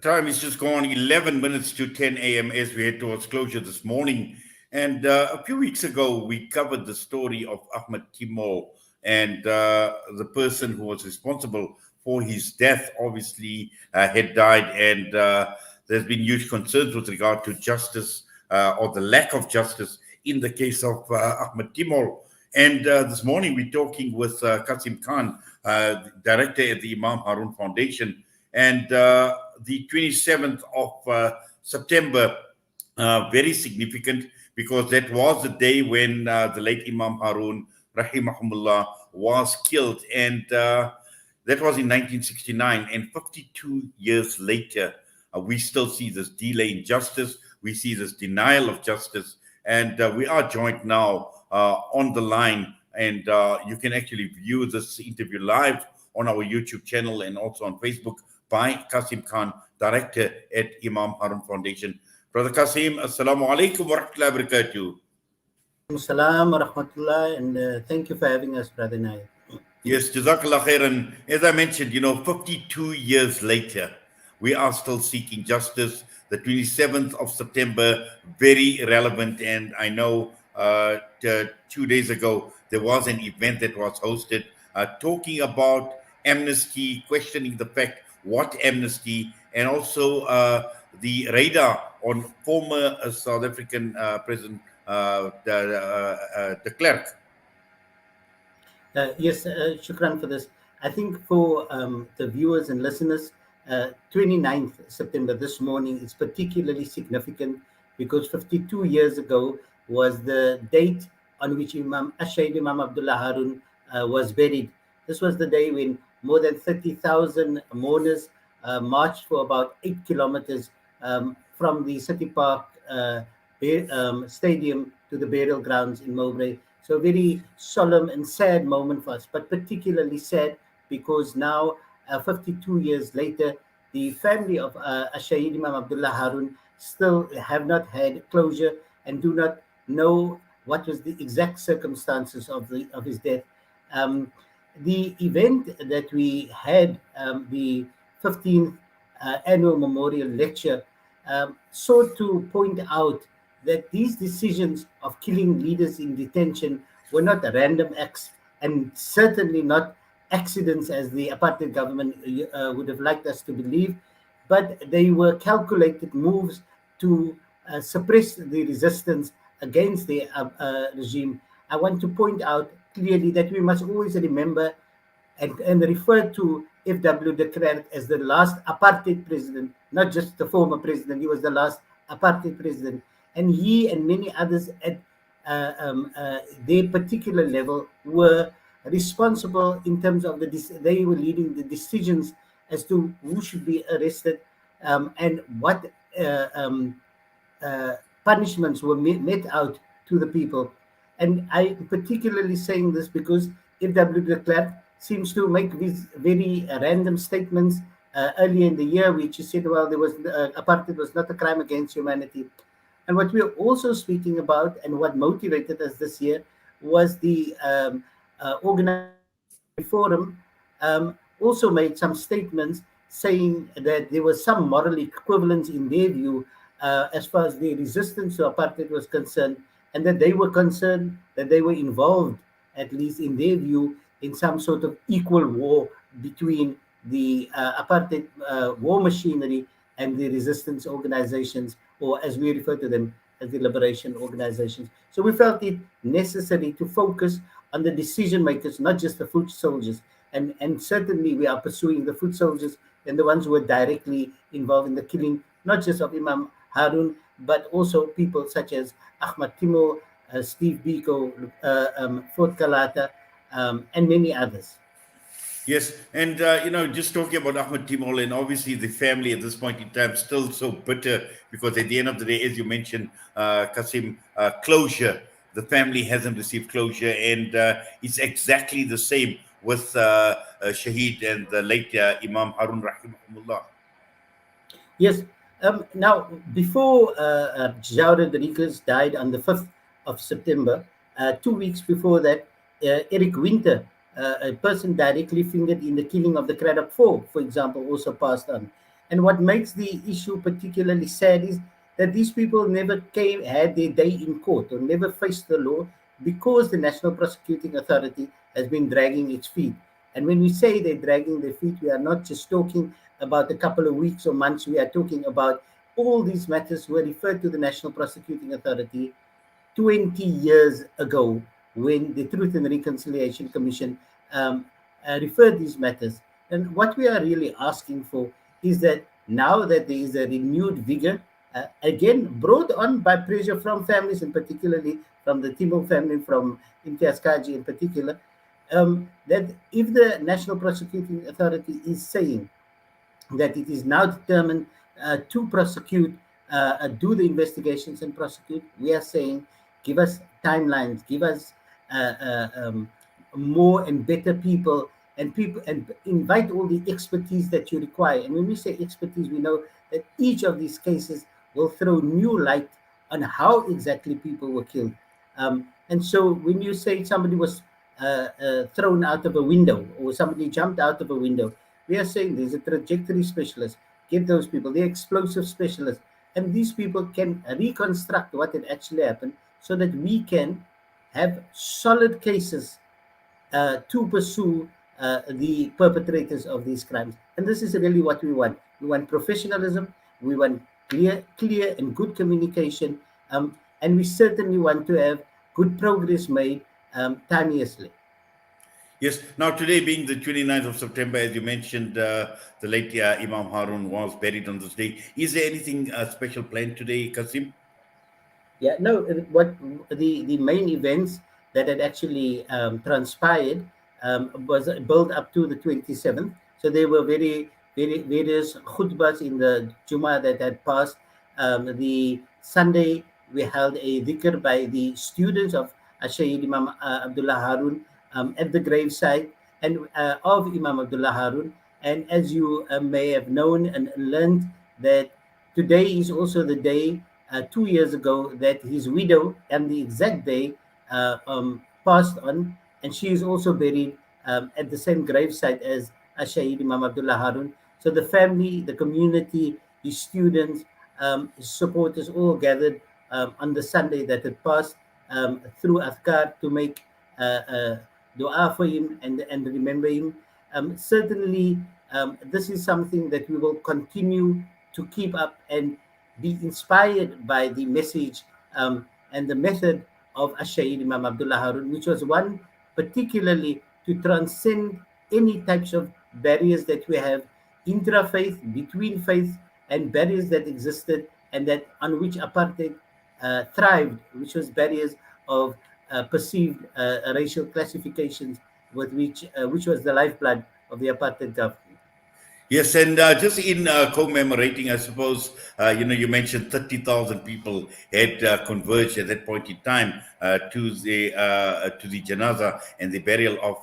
time is just gone 11 minutes to 10 a.m. as we head towards closure this morning. And a few weeks ago, we covered the story of Ahmed Timur and the person who was responsible for his death, obviously, had died. And there's been huge concerns with regard to justice or the lack of justice in the case of Ahmed Timur. And this morning, we're talking with Cassiem Khan, director at the Imam Haron Foundation. And the 27th of September, very significant because that was the day when the late Imam Haron, rahimahumullah, was killed. And that was in 1969. And 52 years later, we still see this delay in justice. We see this denial of justice. And we are joined now on the line. And you can actually view this interview live on our YouTube channel and also on Facebook by Cassiem Khan, director at Imam Haron Foundation. Brother Cassiem, assalamu alaikum wa rahmatullahi wa barakatuh. Assalam wa rahmatullah, and thank you for having us, Brother Inayet. Yes, Jazakallah khairan. As I mentioned, 52 years later, we are still seeking justice. The 27th of September, very relevant. And I know 2 days ago, there was an event that was hosted talking about amnesty, questioning the fact what amnesty, and also the radar on former South African President de Klerk. Yes, shukran for this. I think for the viewers and listeners, 29th September this morning is particularly significant because 52 years ago was the date on which Imam Abdullah Haron was buried. This was the day when more than 30,000 mourners marched for about 8 kilometers from the City Park Stadium to the burial grounds in Mowbray. So a very solemn and sad moment for us, but particularly sad because now, 52 years later, the family of Shaheed Imam Abdullah Haron still have not had closure and do not know what was the exact circumstances of his death. The event that we had, the 15th annual memorial lecture, sought to point out that these decisions of killing leaders in detention were not random acts and certainly not accidents as the apartheid government would have liked us to believe, but they were calculated moves to suppress the resistance against the regime. I want to point out clearly that we must always remember and refer to F.W. de Klerk as the last apartheid president, not just the former president. He was the last apartheid president. And he and many others at their particular level were responsible in terms of they were leading the decisions as to who should be arrested and what punishments were met out to the people. And I'm particularly saying this because F.W. de Klerk seems to make these very random statements earlier in the year, which he said, well, apartheid was not a crime against humanity. And what we're also speaking about and what motivated us this year was the organization forum also made some statements saying that there was some moral equivalence in their view as far as the resistance to apartheid was concerned, and that they were concerned that they were involved, at least in their view, in some sort of equal war between the apartheid war machinery and the resistance organizations, or as we refer to them as the liberation organizations. So we felt it necessary to focus on the decision makers, not just the foot soldiers. And certainly we are pursuing the foot soldiers and the ones who were directly involved in the killing, not just of Imam Haron, but also people such as Ahmed Timur, Steve Biko, Fort Kalata, and many others. Yes, and just talking about Ahmed Timur, and obviously the family at this point in time still so bitter because at the end of the day, as you mentioned, Cassiem, closure. The family hasn't received closure, and it's exactly the same with Shaheed and the late Imam Haron rahimahullah. Yes. Now, before João Rodrigues died on the 5th of September, 2 weeks before that, Eric Winter, a person directly fingered in the killing of the Cradock Four, for example, also passed on. And what makes the issue particularly sad is that these people never had their day in court or never faced the law because the National Prosecuting Authority has been dragging its feet. And when we say they're dragging their feet, we are not just talking about a couple of weeks or months. We are talking about all these matters were referred to the National Prosecuting Authority 20 years ago when the Truth and Reconciliation Commission um, referred these matters. And what we are really asking for is that now that there is a renewed vigor, again brought on by pressure from families, and particularly from the Timor family, from Imtiaz Kaji in particular, that if the National Prosecuting Authority is saying that it is now determined to prosecute, do the investigations and prosecute. We are saying, give us timelines, give us uh, uh, um, more and better people, and invite all the expertise that you require. And when we say expertise, we know that each of these cases will throw new light on how exactly people were killed. And so when you say somebody was thrown out of a window or somebody jumped out of a window, we are saying there's a trajectory specialist. Get those people, the explosive specialists, and these people can reconstruct what had actually happened so that we can have solid cases to pursue the perpetrators of these crimes. And this is really what we want. We want professionalism. We want clear and good communication. And we certainly want to have good progress made timeously. Yes. Now, today being the 29th of September, as you mentioned, the late Imam Haron was buried on this day. Is there anything special planned today, Cassiem? Yeah, no, what the main events that had actually transpired was built up to the 27th. So there were very various khutbas in the Jummah that had passed. The Sunday we held a dhikr by the students of Shaykh Imam Abdullah Harun at the graveside and of Imam Abdullah Harun. And as you may have known and learned that today is also the day 2 years ago that his widow and the exact day passed on, and she is also buried at the same gravesite as Shahid Imam Abdullah Harun. So the family, the community, his students, his supporters all gathered on the Sunday that had passed through Athkar to make dua for him and remember him. Certainly, this is something that we will continue to keep up and be inspired by the message and the method of Ash-Shahid Imam Abdullah Harun, which was one particularly to transcend any types of barriers that we have intra-faith, between faith, and barriers that existed and that on which apartheid thrived, which was barriers of perceived racial classifications, with which was the lifeblood of the apartheid government. Yes, and just in commemorating, I suppose, you mentioned 30,000 people had converged at that point in time to the janaza and the burial of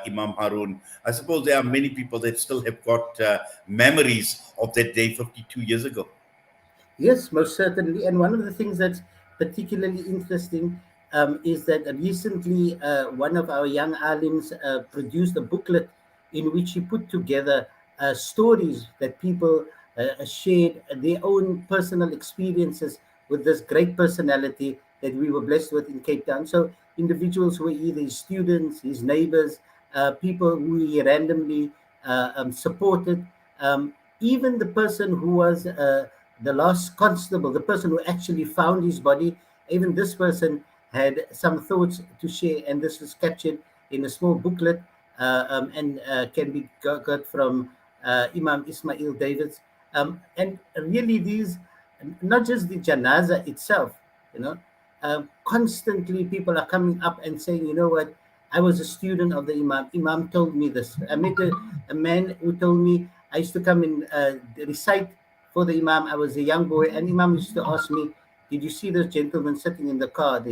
Imam Harun. I suppose there are many people that still have got memories of that day 52 years ago. Yes, most certainly. And one of the things that's particularly interesting is that recently one of our young alims produced a booklet in which he put together stories that people shared their own personal experiences with this great personality that we were blessed with in Cape Town. So individuals who were either his students, his neighbors, people who he randomly supported, even the person who was the last constable, the person who actually found his body, even this person had some thoughts to share, and this was captured in a small booklet and can be got from Imam Ismail Davids. And really, these, not just the janaza itself, you know, constantly people are coming up and saying, you know what, I was a student of the Imam. Imam told me this. I met a man who told me I used to come and recite for the Imam. I was a young boy, and Imam used to ask me, "Did you see those gentlemen sitting in the car?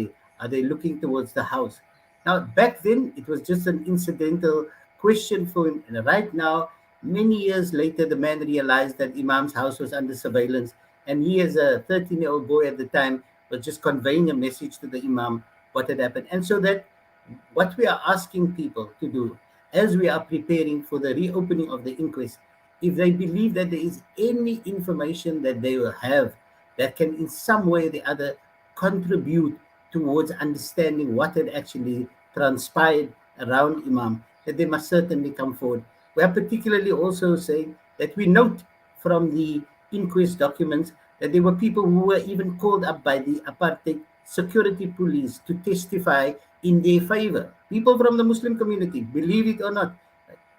Are they looking towards the house?" Now, back then, it was just an incidental question for him. And right now, many years later, the man realized that Imam's house was under surveillance, and he, as a 13-year-old boy at the time, was just conveying a message to the Imam what had happened. And so that what we are asking people to do as we are preparing for the reopening of the inquest if they believe that there is any information that they will have that can in some way or the other contribute towards understanding what had actually transpired around Imam, that they must certainly come forward. We are particularly also saying that we note from the inquest documents that there were people who were even called up by the apartheid security police to testify in their favor. People from the Muslim community, believe it or not,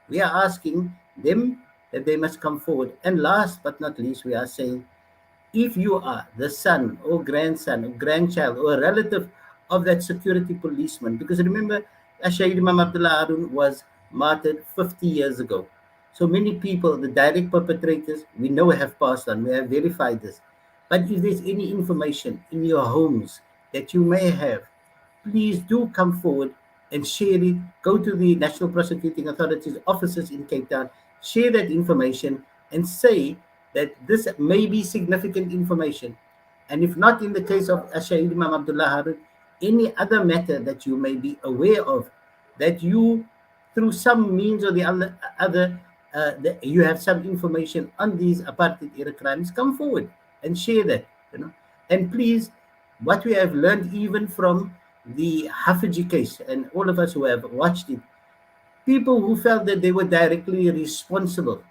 we are asking them that they must come forward. And last but not least, we are saying if you are the son or grandson or grandchild or a relative of that security policeman, because remember, Shahid Imam Abdullah Harun was martyred 50 years ago. So many people, the direct perpetrators, we know have passed on. We have verified this. But if there's any information in your homes that you may have, please do come forward and share it. Go to the National Prosecuting Authority's offices in Cape Town, share that information, and say that this may be significant information. And if not in the case of Shahid Imam Abdullah Harun, any other matter that you may be aware of, that you, through some means or the other that you have some information on these apartheid era crimes, come forward and share that. And please, what we have learned even from the Hafiji case, and all of us who have watched it, people who felt that they were directly responsible.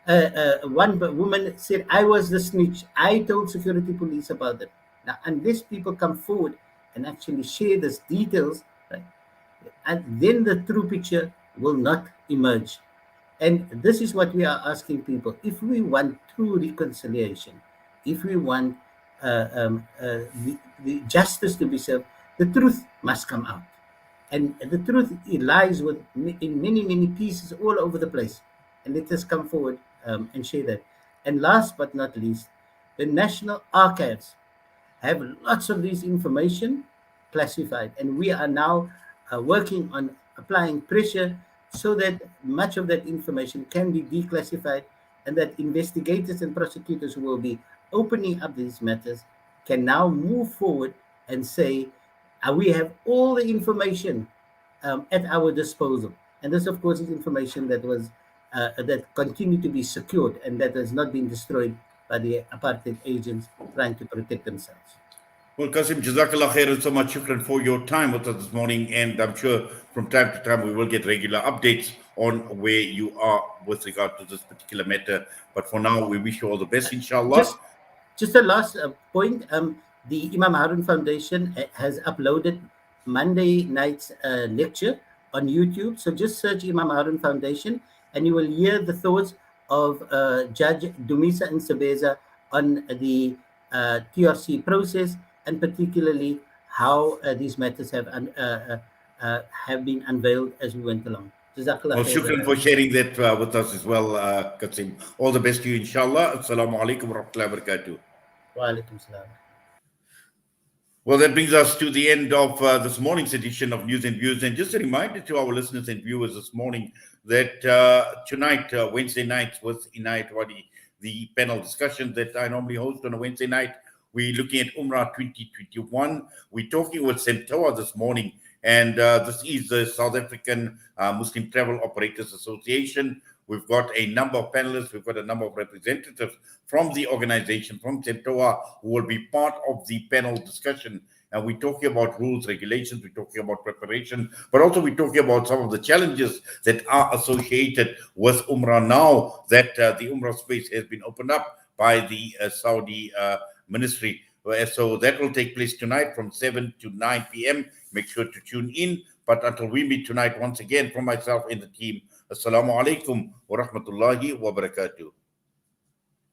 One woman said, I was the snitch. I told security police about it. Now, unless people come forward and actually share these details, right, and then the true picture will not emerge. And this is what we are asking people. If we want true reconciliation, if we want the justice to be served, the truth must come out. And the truth, it lies in many, many pieces all over the place. And let us come forward and share that. And last but not least, the National Archives have lots of this information classified. And we are now working on applying pressure so that much of that information can be declassified, and that investigators and prosecutors who will be opening up these matters can now move forward and say, we have all the information at our disposal. And this, of course, is information that was that continued to be secured and that has not been destroyed by the apartheid agents trying to protect themselves. Well, Cassiem, Jazakallah khairan, so much shukran for your time with us this morning. And I'm sure from time to time we will get regular updates on where you are with regard to this particular matter. But for now, we wish you all the best, inshallah. Just a last point. The Imam Haron Foundation has uploaded Monday night's lecture on YouTube. So just search Imam Haron Foundation and you will hear the thoughts of Judge Dumisa Nsebeza on the TRC process, and particularly how these matters have been unveiled as we went along. Well, shukran for sharing that with us as well, Cassiem. All the best to you, inshallah. Assalamu alaikum wa rahmatullahi wa barakatuh. Wa alaikum salam. Well, that brings us to the end of this morning's edition of News and Views. And just a reminder to our listeners and viewers this morning that tonight, Wednesday nights with Inayet Wadee, the panel discussion that I normally host on a Wednesday night, we're looking at Umrah 2021. We're talking with Centoa this morning, and this is the South African Muslim Travel Operators Association. We've got a number of panelists. We've got a number of representatives from the organization, from Centoa, who will be part of the panel discussion. And we're talking about rules, regulations, we're talking about preparation, but also we're talking about some of the challenges that are associated with Umrah now that the Umrah space has been opened up by the Saudi ministry. So that will take place tonight from 7 to 9 p.m. Make sure to tune in. But until we meet tonight, once again, from myself and the team, Assalamu alaikum wa rahmatullahi wa barakatuh.